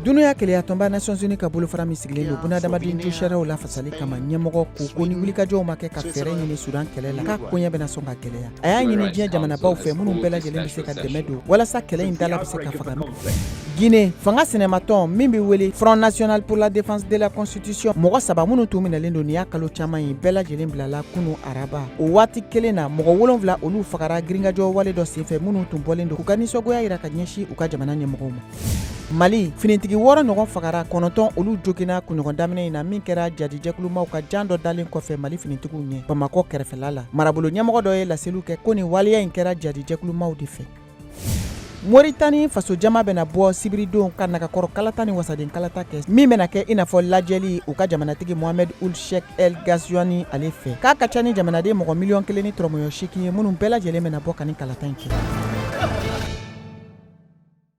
Dunuya keleya tɔnba Nations Unies ka bolofara min sigilen don bunadamaden jo sariyaw la fasali kama ɲɛmɔgɔ ko ni wulikajɔw ma kɛ ka fɛɛrɛ ɲini Sudan kɛlɛ la k'a koɲɛ bɛna sɔn ka gɛlɛya. A y'a ɲini diɲɛ jamanabaw fɛ minnu bɛɛ lajɛlen bɛ se ka dɛmɛ don walasa kɛlɛ in dala bɛ se ka faga. Guinée fanga sɛnɛmatɔn min bɛ wele Front National pour la Défense de la Constitution mɔgɔ 3 minnu tun minɛlen don nin y'a kalo caman ye bɛɛ lajɛlen bilala kunu araba. O waati kelen na mɔgɔ 7 olu fagara girinkajɔ wale dɔ senfɛ minnu tun bɔlen don k'u ka nisɔngoya yira ka ɲɛsin u ka jamana ɲɛmɔgɔw ma. Mali finitigi 6 ɲɔgɔn fagara 9 olu jogina kunɲɔgɔn daminɛ in na min kɛra jadijɛkulumaw ka jan dɔ dalen kɔfɛ Mali finitigiw ɲɛ Bamakɔ kɛrɛfɛla la. Marabolo ɲɛmɔgɔ dɔ ye laseliw kɛ ko nin waleya in kɛra jadijɛkulumaw de fɛ. Mauritanie faso jama bɛna bɔ sibiridon ka nagakɔrɔ kalata ni wasaden kalata kɛ min bɛna kɛ i n'a fɔ lajɛli u ka jamanatigi Mohamed Ould Cheikh El Ghazouani ale fɛ k'a ka ca ni jamanaden mɔgɔ 1,8 miliyɔn ye minnu bɛɛ lajɛlen bɛna bɔ ka ni kalata in kɛ.